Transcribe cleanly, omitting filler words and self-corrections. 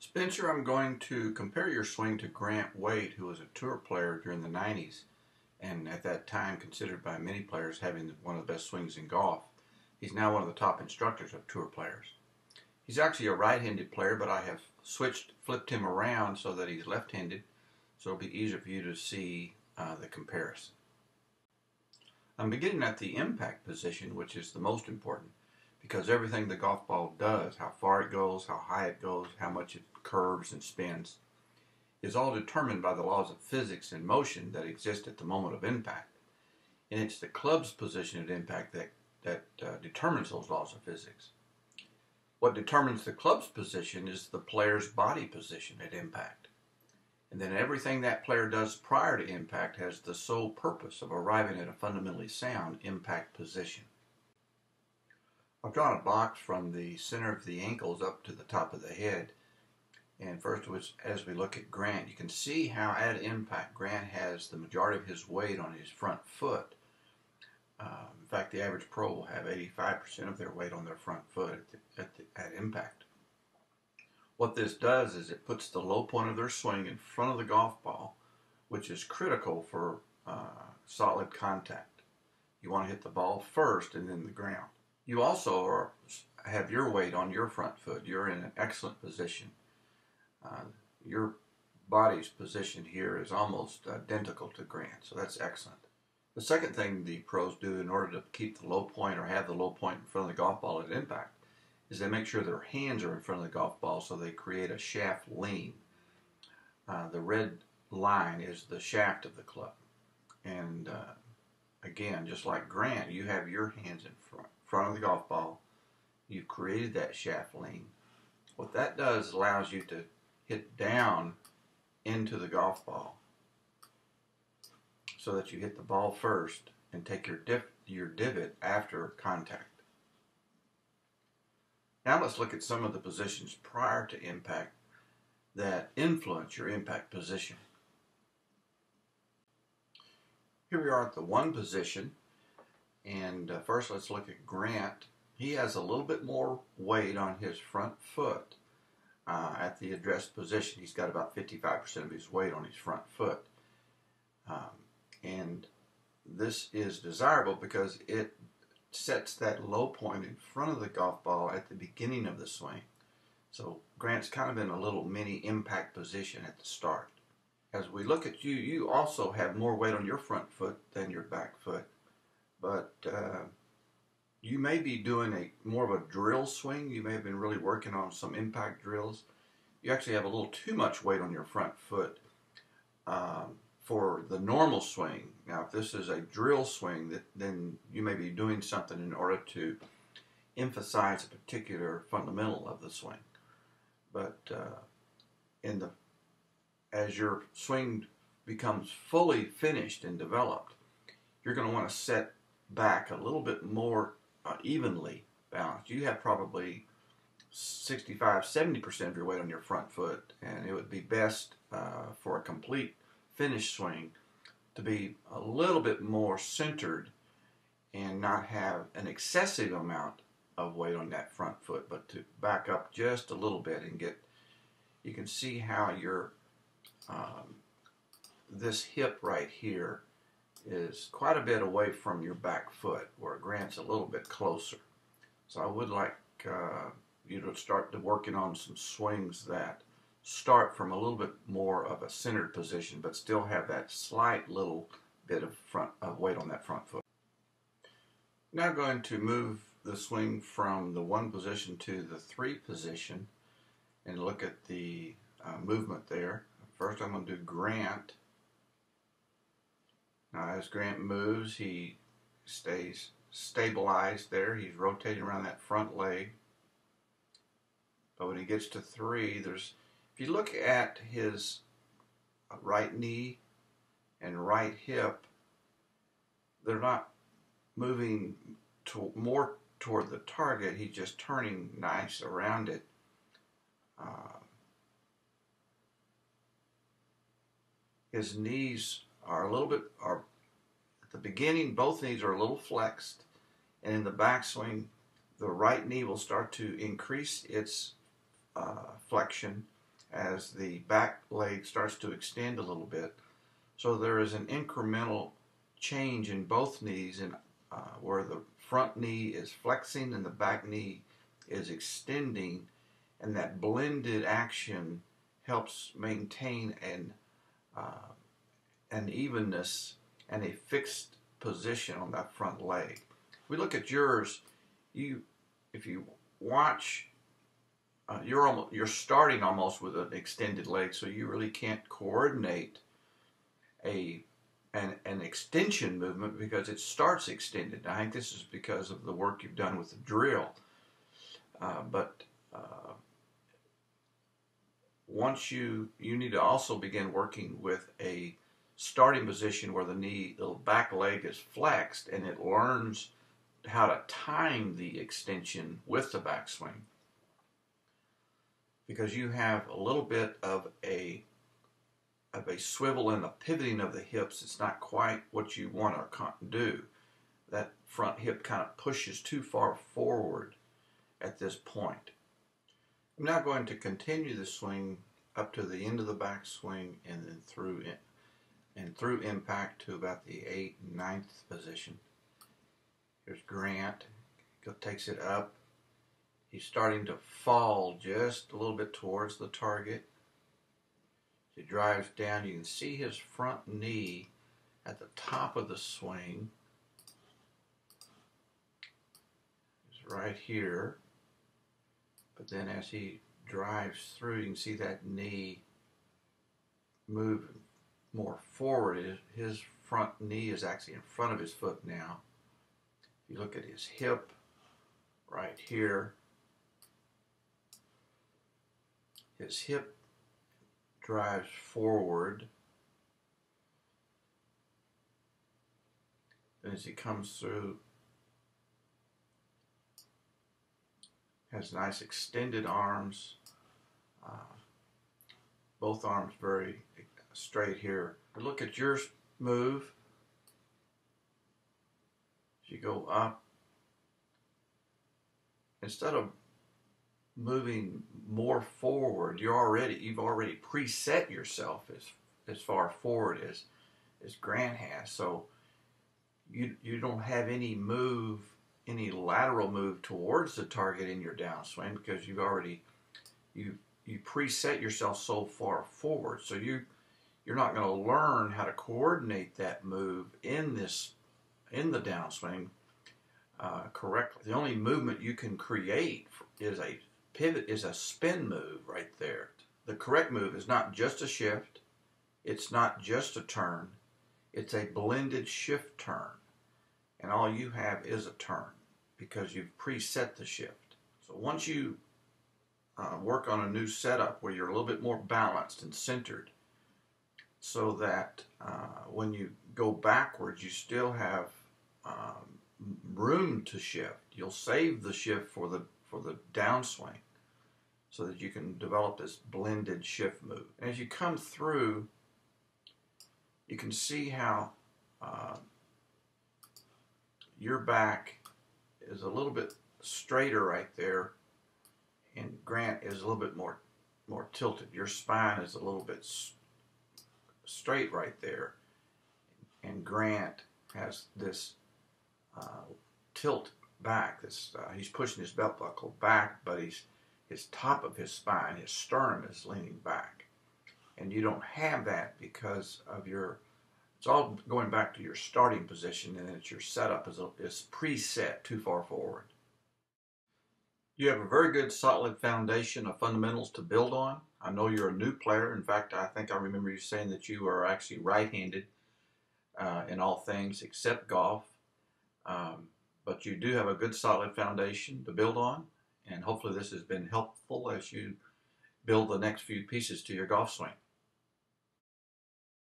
Spencer, I'm going to compare your swing to Grant Wade, who was a tour player during the 90s and at that time considered by many players having one of the best swings in golf. He's now one of the top instructors of tour players. He's actually a right-handed player, but I have flipped him around so that he's left-handed, so it'll be easier for you to see the comparison. I'm beginning at the impact position, which is the most important, because everything the golf ball does, how far it goes, how high it goes, how much it curves and spins, is all determined by the laws of physics and motion that exist at the moment of impact. And it's the club's position at impact that determines those laws of physics. What determines the club's position is the player's body position at impact. And then everything that player does prior to impact has the sole purpose of arriving at a fundamentally sound impact position. I've drawn a box from the center of the ankles up to the top of the head. And first, as we look at Grant, you can see how at impact Grant has the majority of his weight on his front foot. In fact, the average pro will have 85% of their weight on their front foot at impact. What this does is it puts the low point of their swing in front of the golf ball, which is critical for solid contact. You want to hit the ball first and then the ground. You also have your weight on your front foot. You're in an excellent position. Your body's position here is almost identical to Grant, so that's excellent. The second thing the pros do in order to keep the low point or have the low point in front of the golf ball at impact is they make sure their hands are in front of the golf ball, so they create a shaft lean. The red line is the shaft of the club. And again, just like Grant, you have your hands in front of the golf ball. You've created that shaft lean. What that does allows you to hit down into the golf ball so that you hit the ball first and take your divot after contact. Now let's look at some of the positions prior to impact that influence your impact position. Here we are at the one position, and first let's look at Grant. He has a little bit more weight on his front foot at the addressed position. He's got about 55% of his weight on his front foot. And this is desirable because it sets that low point in front of the golf ball at the beginning of the swing. So Grant's kind of in a little mini impact position at the start. As we look at you, you also have more weight on your front foot than your back foot, but you may be doing more of a drill swing. You may have been really working on some impact drills. You actually have a little too much weight on your front foot for the normal swing. Now, if this is a drill swing, then you may be doing something in order to emphasize a particular fundamental of the swing. But as your swing becomes fully finished and developed, you're going to want to set back a little bit more evenly balanced. You have probably 65-70% of your weight on your front foot, and it would be best for a complete finished swing to be a little bit more centered and not have an excessive amount of weight on that front foot, but to back up just a little bit and you can see how your this hip right here is quite a bit away from your back foot, where Grant's a little bit closer. So I would like you to start working on some swings that start from a little bit more of a centered position, but still have that slight little bit of weight on that front foot. Now going to move the swing from the one position to the three position and look at the movement there. First I'm going to do Grant. Now as Grant moves, he stays stabilized there. He's rotating around that front leg. But when he gets to three, if you look at his right knee and right hip, they're not moving more toward the target. He's just turning nice around it. His knees are at the beginning, both knees are a little flexed, and in the backswing, the right knee will start to increase its flexion, as the back leg starts to extend a little bit. So there is an incremental change in both knees, and where the front knee is flexing and the back knee is extending, and that blended action helps maintain an evenness and a fixed position on that front leg. We look at yours. If you watch, you're starting almost with an extended leg, so you really can't coordinate an extension movement because it starts extended. I think this is because of the work you've done with the drill. But once you need to also begin working with a starting position where the back leg is flexed, and it learns how to time the extension with the backswing, because you have a little bit of a swivel in the pivoting of the hips. It's not quite what you want to do. That front hip kind of pushes too far forward at this point. I'm now going to continue the swing up to the end of the backswing and then through impact to about the 8th and 9th position. Here's Grant. Takes it up. He's starting to fall just a little bit towards the target. He drives down. You can see his front knee at the top of the swing. It's right here. But then as he drives through, you can see that knee move more forward. His front knee is actually in front of his foot now. If you look at his hip right here, his hip drives forward. And as he comes through, has nice extended arms. Both arms very straight here. Look at your move. As you go up, instead of moving more forward, you've already preset yourself as far forward as Grant has. So you don't have any lateral move towards the target in your downswing, because you preset yourself so far forward. So you're not going to learn how to coordinate that move in the downswing correctly. The only movement you can create is a pivot, is a spin move right there. The correct move is not just a shift. It's not just a turn. It's a blended shift turn. And all you have is a turn because you've preset the shift. So once you work on a new setup where you're a little bit more balanced and centered, so that when you go backwards, you still have room to shift. You'll save the shift for the downswing, so that you can develop this blended shift move. And as you come through, you can see how your back is a little bit straighter right there, and Grant is a little bit more tilted. Your spine is a little bit straight right there, and Grant has this tilt back. He's pushing his belt buckle back, but his top of his spine, his sternum, is leaning back, and you don't have that because of it's all going back to your starting position, and it's your setup is preset too far forward. You have a very good solid foundation of fundamentals to build on. I know you're a new player. In fact, I think I remember you saying that you are actually right-handed in all things except golf. But you do have a good solid foundation to build on, and hopefully this has been helpful as you build the next few pieces to your golf swing.